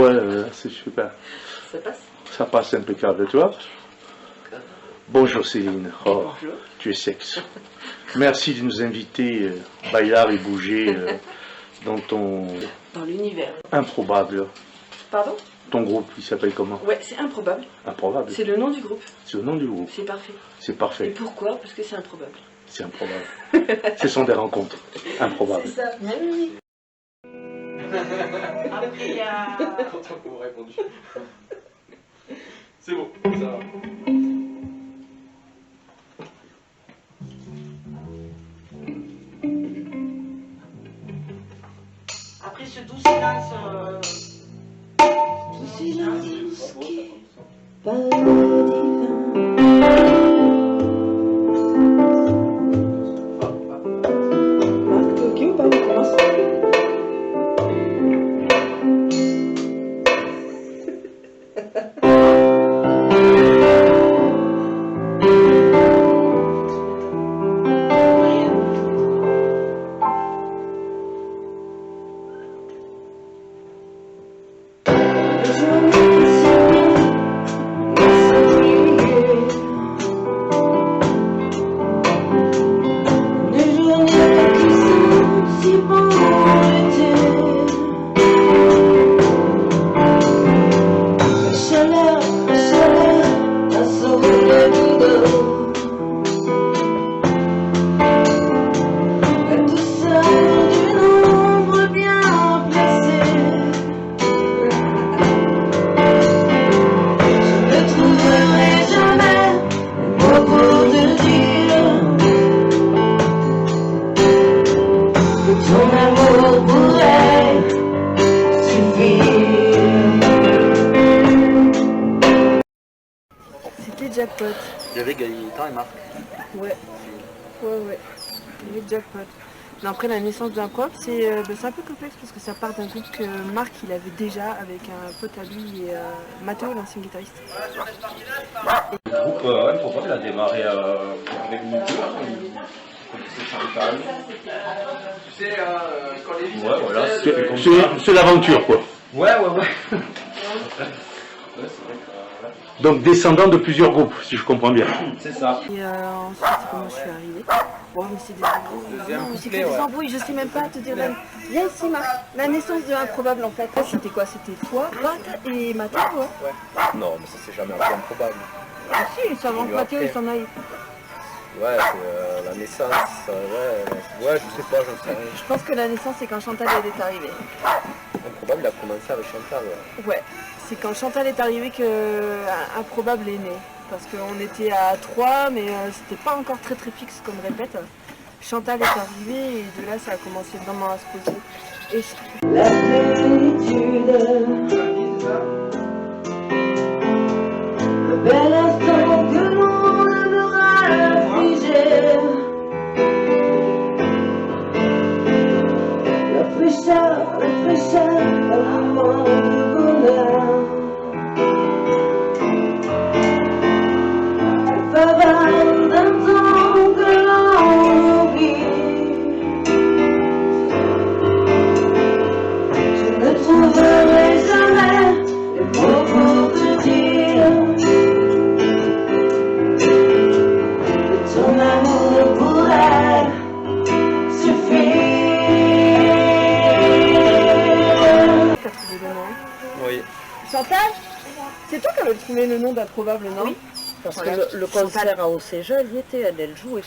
ouais, c'est super. Ça passe? Ça passe impeccable, tu vois. Bonjour Céline. Oh, Bonjour. tu es sexe. Merci de nous inviter, bailar et bouger dans ton... Dans l'univers. Improbable. Pardon? Ton groupe, il s'appelle comment? Ouais, c'est improbable. Improbable. C'est le nom du groupe. C'est le nom du groupe. C'est parfait. C'est Et parfait. pourquoi? Parce que c'est improbable. C'est improbable. Ce sont des rencontres improbables. C'est ça, même. Après, il y a... Content que vous répondu. C'est bon, ça va. Après ce doux silence... Tout silence qui parle divin. Marc, t'es ok ou pas? On commence. C'était Jackpot. Il y avait Gaëtan et Marc. Ouais. Ouais. Il y avait Jackpot. Mais après, la naissance d'un couple, c'est un peu complexe parce que ça part d'un truc que Marc il avait déjà avec un pote à lui et Mathéo, l'ancien guitariste. Le groupe Improbable a démarré avec nous deux. Tu sais, quand les Ouais, voilà. C'est l'aventure, quoi. Ouais. Donc descendant de plusieurs groupes, si je comprends bien. C'est ça. Et ensuite, c'est comment je suis arrivée. Bon, mais c'est des embrouilles. Deuxième Non, mais c'est que couplet, des ouais. embrouilles, je sais même pas te dire. Viens ici, Marc. La naissance de Improbable, en fait. C'était quoi? C'était toi, Pat et Mathéo, ouais. Non, mais ça c'est jamais un peu improbable. Ah si, ça avant que Mathéo il s'en aille. Ouais, c'est la naissance, ouais, je sais pas, j'en sais rien. Je pense que la naissance, c'est quand Chantal elle est arrivée. Improbable, il a commencé avec Chantal, ouais. Ouais, c'est quand Chantal est arrivée que Improbable est né. Parce qu'on était à 3, mais c'était pas encore très fixe comme répète. Chantal est arrivée et de là, ça a commencé vraiment à se poser. Et La plénitude, le bel instant que l'on aimera affliger. La fraîcheur, un moment de bonheur. La faveur d'un temps que l'on oublie. Je ne trouverai jamais les mots pour te dire que ton amour pourrait suffire. t'as trouvé le nom. Oui. Chantal, c'est toi qui avais trouvé le nom d'Improbable, non? Oui. Parce Voilà. que le concert à Océja, elle y était, elle jouait.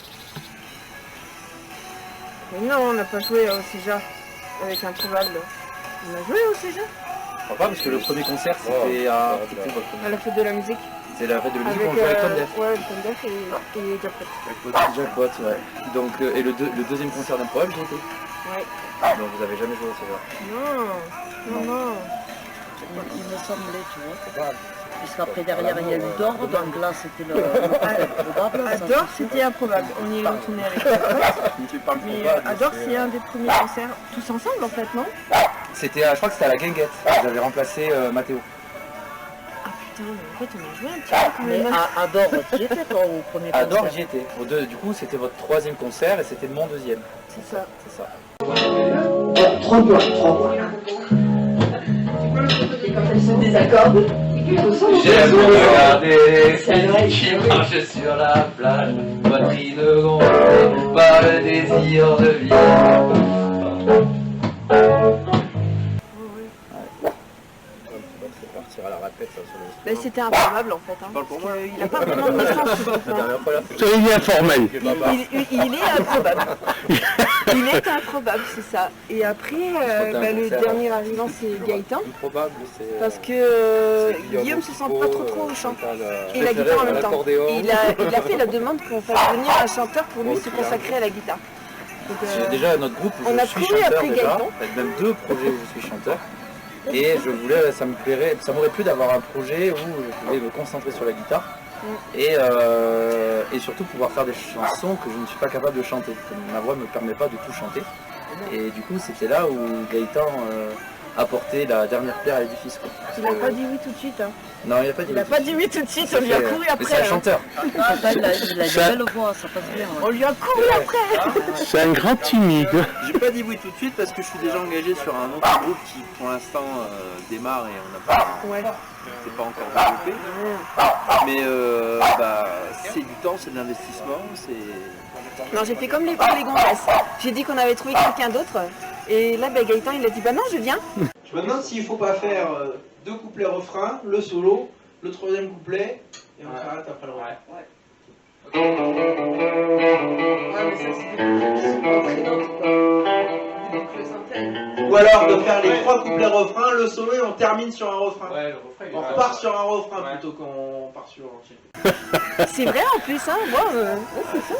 Mais non, on n'a pas joué au Céja avec Improbable. On a joué au Céja Pas parce que le premier concert c'était à à la fête de la musique. c'est la fête de musique Avec qu'on jouait avec Tom Def. ouais, Tom Def et Jackpot. Jackpot, ouais. Donc, et le deuxième concert d'Improbable, j'y étais. Ouais. Donc vous avez jamais joué au Céja. Non. Il me semblait, tu vois. Puisqu'après derrière il y a eu d'or, donc là c'était le Improbable. Adore, c'était Improbable. On y est retourné avec Jackpot. Mais Adore, c'est un des premiers concerts tous ensemble en fait, non? C'était, je crois que c'était à la Guinguette. Vous avez remplacé Mathéo. Ah putain, mais en fait on a joué un petit peu quand Mais même. à Adore, tu y étais toi au premier concert? Adore, j'y étais. Du coup, c'était votre troisième concert et c'était mon deuxième. C'est ça. C'est ça. 3 mois. Et quand se désaccorde. J'aime regarder les qui marchent sur la plage, poitrine gonflée par le désir de vivre. Partir à la répète ça, sur le Ben, c'était improbable en fait. Hein, parce qu'il n'a pas vraiment de naissance. La dernière fois là, C'est bien formel. Il est improbable. Il est improbable, c'est ça. Et après, le dernier arrivant, c'est Gaëtan. improbable, c'est. Parce que Guillaume se sent pas trop au chant. Et la guitare en même temps. Il a fait la demande qu'on fasse venir un chanteur pour lui se consacrer à la guitare. Donc, J'ai déjà notre groupe où on je a suis couru chanteur après déjà, Gaëtan. même 2 projets où je suis chanteur. Et je voulais, ça m'aurait plu d'avoir un projet où je pouvais me concentrer sur la guitare et surtout pouvoir faire des chansons que je ne suis pas capable de chanter. Ma voix ne me permet pas de tout chanter. Et du coup c'était là où Gaëtan apportait la dernière pierre à l'édifice. Il n'a pas dit oui tout de suite. Hein. Non, il n'a pas dit Il n'a pas dit oui tout de suite, on lui a couru Mais après. c'est un hein. chanteur. Il a une belle voix, ça passe bien. On lui a couru après. C'est un grand timide. J'ai pas dit oui tout de suite parce que je suis déjà engagé sur un autre groupe qui pour l'instant démarre et on n'a pas, Ouais. c'est pas encore développé. Mais c'est du temps, c'est de l'investissement, c'est. Non, j'ai fait comme les gonzesses. J'ai dit qu'on avait trouvé quelqu'un d'autre. Et là, Gaëtan, il a dit bah non, je viens. Je me demande s'il faut pas faire 2 couplets refrains, le solo, le 3e couplet, et on s'arrête après le refrain. Ouais, mais ça, c'est Ou alors de faire les 3 couplets refrains, le solo et on termine sur un refrain. Ouais, le refrain, il est On pas repart mal. sur un refrain Ouais. plutôt qu'on part sur l'entier. C'est vrai en plus, hein. Moi, c'est ça.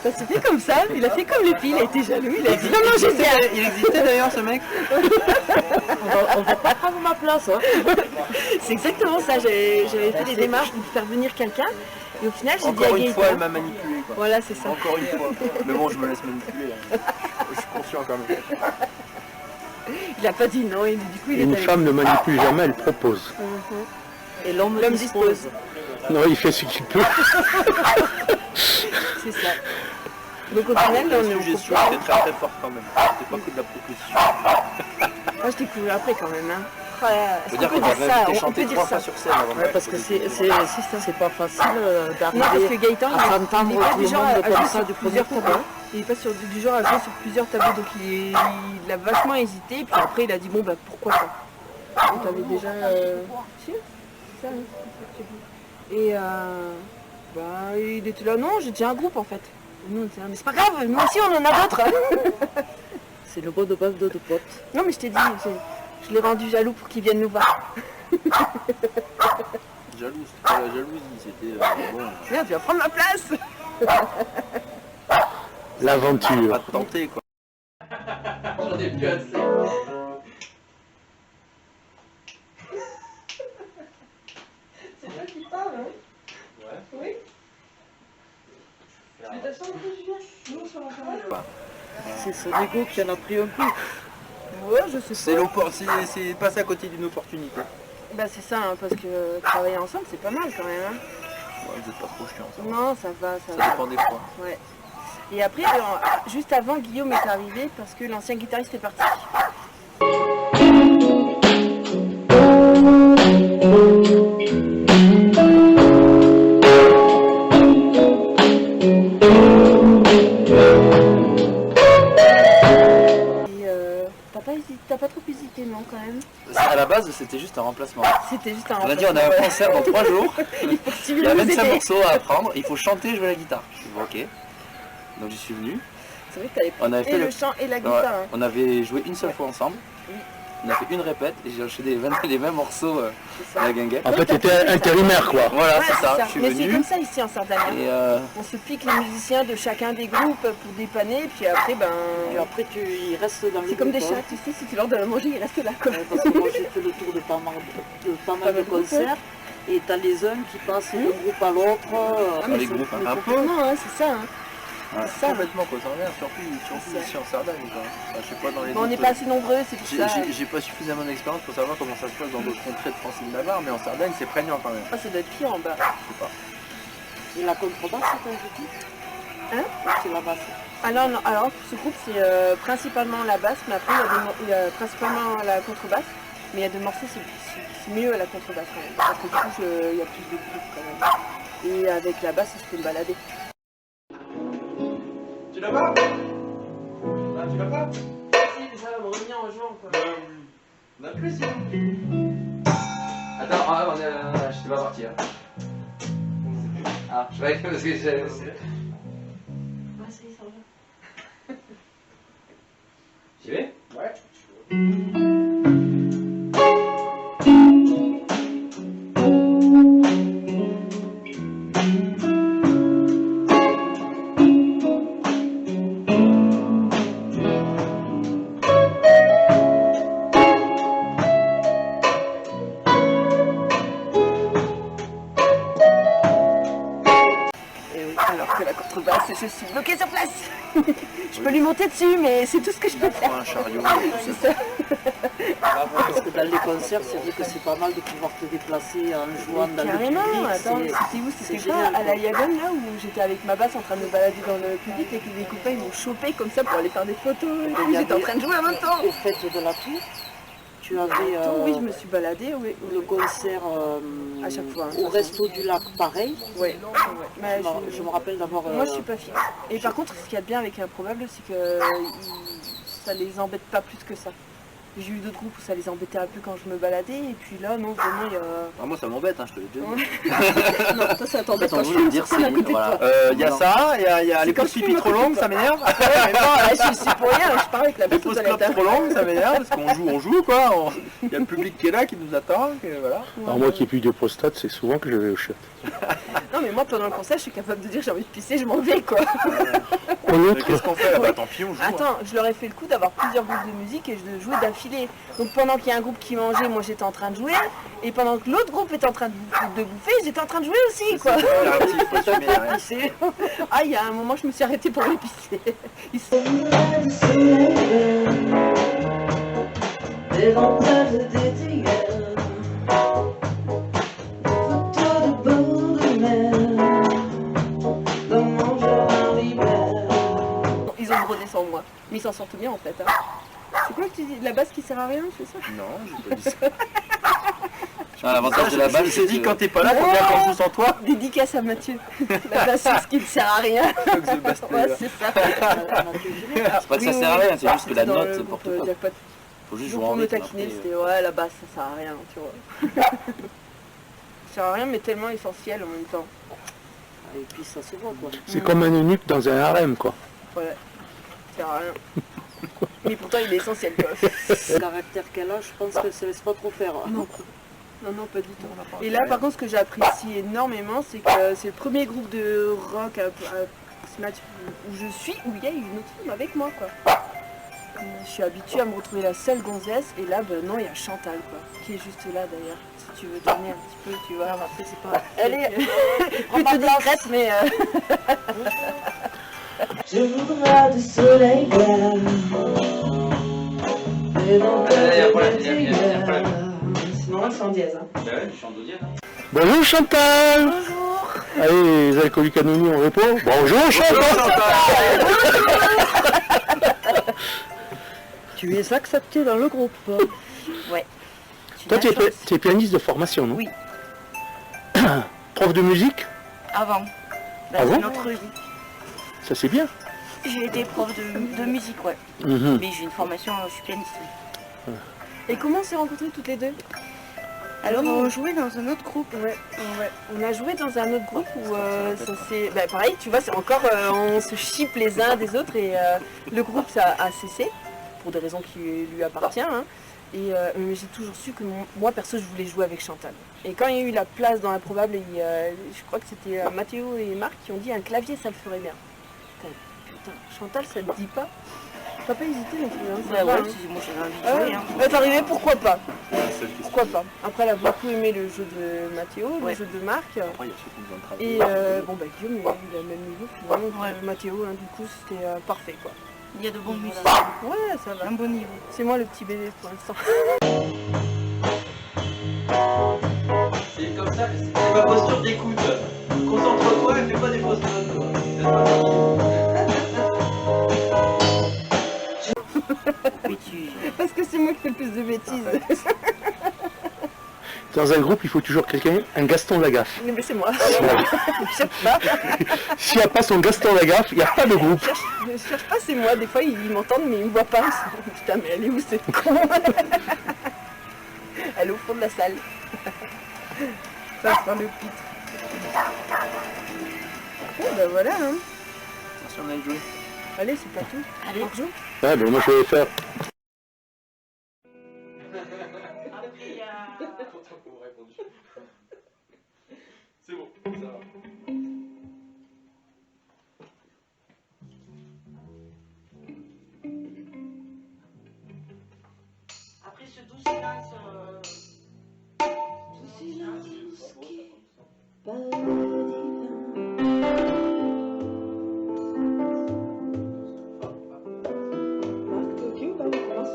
Ça s'est fait comme ça. Il a fait comme les filles. Il a été jaloux. Il a dit non, non, j'ai fait. Il existait d'ailleurs ce mec. On va pas prendre ma place. Hein. C'est exactement ça. J'avais fait des démarches pour faire venir quelqu'un. Et au final, j'ai dit à Encore une fois, elle Gaëtan. m'a manipulé quoi. Voilà, c'est ça. Encore une fois. Mais bon, je me laisse manipuler. Là. Je suis conscient quand même. Il a pas dit non. Et du coup, il est Une allé. femme ne manipule jamais, elle propose. Et l'homme L'homme dispose. dispose. Non, il fait ce qu'il peut. C'est ça. Donc au final, on est au Suggestion propos. était très très forte quand même. C'était pas que de la proposition. Moi, je t'ai couru après quand même. Hein. Ouais, Faut est-ce dire qu'on qu'on peut dire avait ça? été On peut chanter dire 3 ça. fois sur scène avant de Ouais, parce que c'est pas facile Non, parce que d'arriver Gaëtan, à s'entendre il est pas tout du le genre monde à comme jouer ça sur du plusieurs premier coup. tableaux. Il est pas du genre à jouer sur plusieurs tableaux, donc il a vachement hésité. Puis après, il a dit bon bah pourquoi pas. Donc t'avais déjà. Si, c'est ça. Hein. Et il était là. Non, j'ai déjà un groupe en fait. Nous, on était là, mais c'est pas grave. Nous aussi, on en a d'autres. C'est le beau de base de potes. Non, mais je t'ai dit, je l'ai rendu jaloux pour qu'il vienne nous voir. Jaloux, c'était pas la jalousie, c'était bon. Merde, tu vas prendre ma place. L'aventure. Pas de tenter quoi. J'en ai plus assez. C'est toi qui parles, hein? Ouais. Oui. Mais t'as senti, Julien? Nous, sur la C'est son ego qui en a pris un coup. Ouais, je sais C'est pas. c'est passer à côté d'une opportunité. Bah c'est ça, hein, parce que travailler ensemble, c'est pas mal quand même. Hein. Ouais, vous êtes pas trop chiant ça. Non, ça va, ça Ça va. dépend des fois. Ouais. Et après, juste avant, Guillaume est arrivé parce que l'ancien guitariste est parti. T'as pas trop hésité, non, quand même? À la base, c'était juste un remplacement. C'était juste un On a dit on a un concert dans 3 jours. Il faut que tu Il y a viennes nous 25 aider. morceaux à apprendre. Il faut chanter et jouer la guitare. Je suis dit, bon, ok. Donc j'y suis venu. C'est vrai que t'avais On avait pris fait et le chant et la guitare. Ouais, Hein. on avait joué une seule fois ensemble. On a fait une répète et j'ai enchaîné les 20 morceaux C'est à ça. la guinguette. En fait, t'étais intérimaire, quoi. Voilà, Ouais, c'est ça. Je suis Mais c'est venu. comme ça ici en Sardaigne. Et On se pique les musiciens de chacun des groupes pour dépanner, puis après, Et après, il reste dans le c'est comme des groupe, chats, tu sais, si tu leur donnes à manger, ils restent là. Quoi. hein. Parce que moi, j'ai fait le tour de pas mal de concerts. Et t'as les uns qui passent d'un groupe à l'autre. Ah, mais les c'est- groupes, mais un peu. complètement, hein, c'est ça. Hein. Ouais, ça. complètement quoi, ça revient, surtout ici en Sardaigne quoi. Enfin, je sais pas dans les Mais on n'est autres- pas assez nombreux, c'est pour ça. J'ai pas suffisamment d'expérience pour savoir comment ça se passe dans d'autres contrées de Francine Navarre, mais en Sardaigne c'est prégnant quand même. Ah, ça doit être pire en bas. Je sais pas. Et la contrebasse, c'est un petit. Hein? C'est la basse. Alors, non, alors pour ce groupe, c'est principalement la basse, mais après, il y a principalement la contrebasse. Mais il y a 2 morceaux, c'est mieux à la contrebasse quand même. Parce que du coup, il y a plus de groupes quand même. Et avec la basse, je peux me balader. Tu l'as pas? Ah, tu l'as pas? Si, mais ça va me revenir en jouant quoi. On a plus sinon. Attends, je t'ai pas parti. Hein. Ah, je vais parce que j'ai. Ah, ça y est, ça va. J'y vais? Ouais. Et oui, alors que la contrebasse, je suis bloquée sur place. Je peux lui monter dessus, mais c'est tout ce que je peux faire. Un chariot. C'est ça. Parce que dans les concerts, c'est vrai que c'est pas mal de pouvoir te déplacer en jouant dans le Carrément, public. attends, c'est- c'était où? c'est C'était pas génial, à la quoi. Yagon là où j'étais avec ma basse en train de me balader dans le public et que les copains ils m'ont chopé comme ça pour aller faire des photos et tout. Il y J'étais en avait- train de jouer en même temps. Au fait de la tour, tu avais Oui, je me suis baladée, oui. le concert À chaque fois, hein. au Resto du Lac, pareil. Ouais. Mais Je me rappelle d'avoir... moi je suis pas fixe. Et par contre, ce qu'il y a de bien avec Improbable, c'est que ça les embête pas plus que ça. J'ai eu d'autres groupes où ça les embêtait un peu quand je me baladais, et puis là, non, vraiment, il y a... Ah, moi ça m'embête, hein, je te l'ai déjà dit. Non, toi ça t'embête En quand fait, je on fume veut dire sur la si, côté de voilà. toi. Il y a ça, il y a les quand pauses je pipi fume trop à côté de longues, toi. ça m'énerve. Ouais, mais bon, là, je suis pour rien, je parle avec la Les personne pauses à clopes trop longues, ça m'énerve parce qu'on joue quoi. Il y a le public qui est là, qui nous attend, et voilà. Alors moi qui ai plus de prostate, c'est souvent que je vais au chiottes. Non, mais moi pendant le concert, je suis capable de dire j'ai envie de pisser, je m'en vais quoi. Au Qu'est-ce qu'on fait là? Bah tant pis, on joue. hein. Attends, je leur ai fait le coup d'avoir plusieurs groupes de musique et de jouer d'affilée. Donc pendant qu'il y a un groupe qui mangeait, moi j'étais en train de jouer. Et pendant que l'autre groupe était en train de bouffer, j'étais en train de jouer aussi quoi. C'est- Ah, il y a un moment, je me suis arrêtée pour les pisser. Ils sont- Des ventades d'étiquettes, photos de bord de mer, dans mon jardin d'hiver. Ils ont brodé sans moi. Mais ils s'en sortent bien en fait. Hein. C'est quoi que tu dis? La basse qui sert à rien, c'est ça? Non, j'ai pas dit ça. Ah, l'avantage de la balle, Je t'ai dit quand t'es pas là, faut bien qu'on joue sans toi. Dédicace à Mathieu. La bassiste qui ne sert à rien. Ouais, c'est ça. c'est pas que ça sert à rien, c'est juste que la Dans note le c'est groupe, n'importe quoi. Jackpot. Faut juste Donc jouer en pour me rythme. taquiner, après, c'était ouais, la basse ça sert à rien, tu vois. Ça sert à rien, mais tellement essentiel en même temps. Et puis ça se voit quoi. C'est comme un eunuque dans un harem quoi. Ouais, ça sert à rien. Mais pourtant il est essentiel quoi. Le caractère qu'elle a, je pense qu'elle se laisse pas trop faire. Non. Non, pas du tout. Et là, par contre, ce que j'apprécie énormément, c'est que c'est le premier groupe de rock à Smash où je suis, où il y a une autre femme avec moi, quoi. Je suis habituée à me retrouver la seule gonzesse, et là, ben non, il y a Chantal, quoi, qui est juste là, d'ailleurs. Si tu veux tourner un petit peu, tu vois. Après, c'est pas... Elle est plutôt discrète, mais... Je voudrais du soleil vert, des ventades d'étiquettes. Sinon, c'est en dièse. Hein. Bah ouais, du chant d'audienne. Bonjour Chantal. Bonjour. Allez, les alcooliques anonymes au repos. Bonjour Chantal. Tu es accepté dans le groupe. Ouais. Toi tu es pianiste de formation, non? Oui. Prof de musique? Avant. Ah bon? Notre vie. Ça c'est bien. J'ai été prof de musique, ouais. Mhm. Mais j'ai une formation, je suis pianiste. Et comment on s'est rencontrés toutes les deux? Alors on jouait dans un autre groupe. Ouais. On a joué dans un autre groupe où ça c'est... Bah, pareil, tu vois, c'est encore... on se chipe les uns des autres et le groupe ça a cessé, pour des raisons qui lui appartiennent. Hein. Et mais j'ai toujours su que moi perso je voulais jouer avec Chantal. Et quand il y a eu la place dans Improbable, je crois que c'était Mathéo et Marc qui ont dit un clavier ça le ferait bien. Putain, Chantal ça te dit pas? T'as pas hésité non plus, hein, Ouais, moi j'avais envie de jouer. Hein. va t'arriver, pourquoi pas? Pourquoi pas? Après elle a beaucoup aimé le jeu de Mathéo, le jeu de Marc. Après, il y a ceux qui nous ont travaillé. Et bon bah Guillaume il a le même niveau finalement que Mathéo, hein, du coup c'était parfait quoi. Il y a de bons musiciens. Ouais ça va. Un bon niveau. C'est moi le petit bébé pour l'instant. C'est comme ça, c'est ma posture d'écoute. Concentre-toi et fais pas des fausses notes. Oui, tu... Parce que c'est moi qui fais le plus de bêtises. Dans un groupe, il faut toujours quelqu'un, un Gaston Lagaffe. Mais c'est moi. Je cherche pas. S'il n'y a pas son Gaston Lagaffe, il n'y a pas de groupe. Je cherche pas, c'est moi. Des fois, ils m'entendent, mais ils me voient pas. Putain, mais elle est où cette con? Elle est au fond de la salle. Ça sera le pitre. Bon, ben voilà. Hein. Attention, on a joué. Allez, c'est pas tout. Allez, on rejoue. Ouais, ben moi je vais faire. C'est bon, ça va. Après ce doux silence qui parle Marc, ok ou pas, on commence?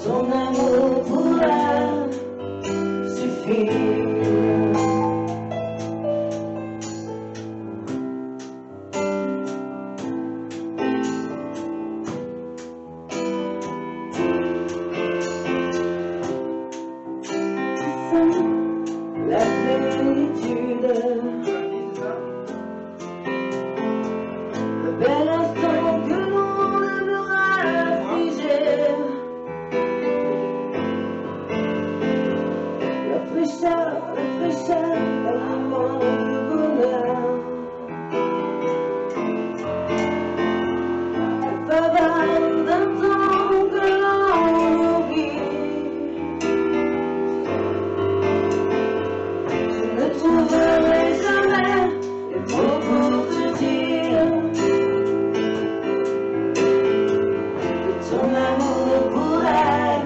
Ton amour pourra suffire. La plénitude, le bel instant que l'on aimera figer. La fraîcheur d'un moment de bonheur. La faveur d'un temps que l'on oublie. Je ne trouverai jamais les mots pour te dire que ton amour pourrait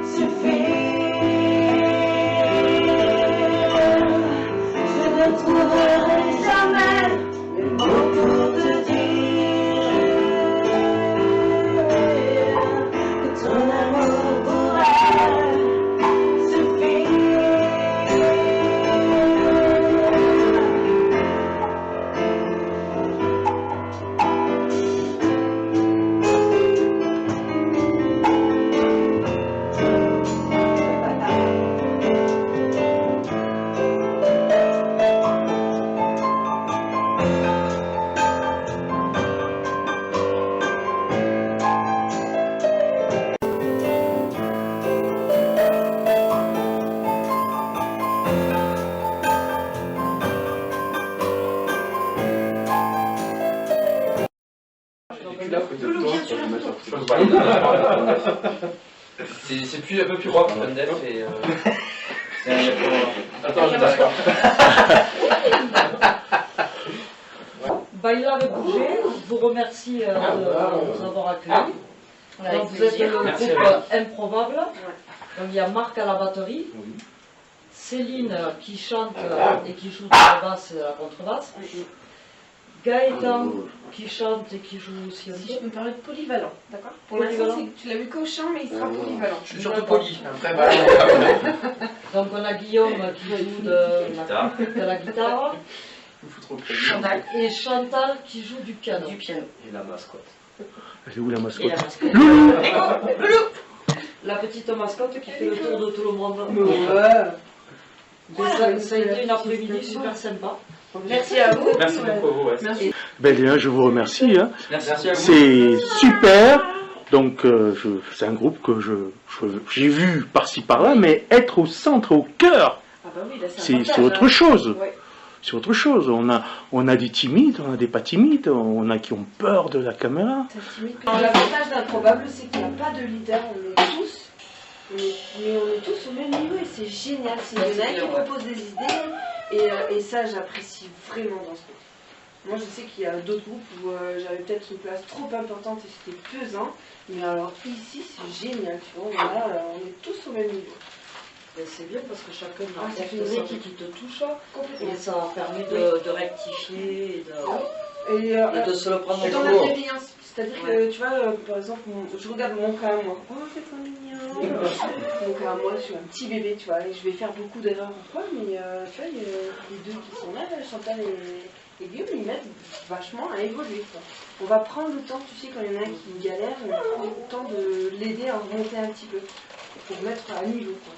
suffire. Je ne trouverai jamais les mots pour te dire que ton amour pourrait suffire. C'est plus un peu plus rock, Fun Def et attends, je t'assois. Baylar et Bouger, je vous remercie de nous avoir accueillis. Donc, vous êtes le groupe Improbable. Donc, il y a Marc à la batterie, Céline qui chante et qui joue de la basse et de la contrebasse, Gaëtan qui chante et qui joue aussi un peu. Si je me permets de polyvalent, d'accord? Pour Polyvalent. l'instant, tu l'as vu qu'au chant, mais il sera polyvalent. Je suis surtout poli. Donc on a Guillaume qui joue de la guitare. Chantal. Et Chantal qui joue du piano. Et la mascotte. Elle est où la Et mascotte? la mascotte. La petite mascotte qui fait le tour de tout le monde. Mais ça a été une après-midi super sympa. Merci à vous. Merci beaucoup. Merci. Ben, Léa, je vous remercie. Hein. Merci à vous. C'est super. Donc, c'est un groupe que j'ai vu par-ci par-là, mais être au centre, au cœur, Ah bah oui, là, c'est autre chose. Ouais. C'est autre chose. On a des timides, on a des pas timides, on a qui ont peur de la caméra. Alors, l'avantage d'Improbable, c'est qu'il n'y a pas de leader, on est tous au même niveau et c'est génial. C'est il y en a qui proposent des idées et ça, j'apprécie vraiment dans ce groupe. Moi, je sais qu'il y a d'autres groupes où j'avais peut-être une place trop importante et c'était pesant, mais alors ici, c'est génial, tu vois, on est tous au même niveau. C'est bien parce que chacun Ah, ça apporte fait une sa équipe. petite touche Complètement. et ça permet de rectifier et de se le prendre Et en dans la cours. bienveillance, c'est-à-dire que tu vois, par exemple, je regarde mon cas, moi, oh c'est trop mignon. Donc moi je suis un petit bébé, tu vois, et je vais faire beaucoup d'erreurs parfois, mais tu vois, les deux qui sont là, Chantal et Guillaume, ils m'aident vachement à évoluer, quoi. On va prendre le temps, tu sais, quand il y en a un qui galère, on va prendre le temps de l'aider à remonter un petit peu, pour mettre à niveau, quoi.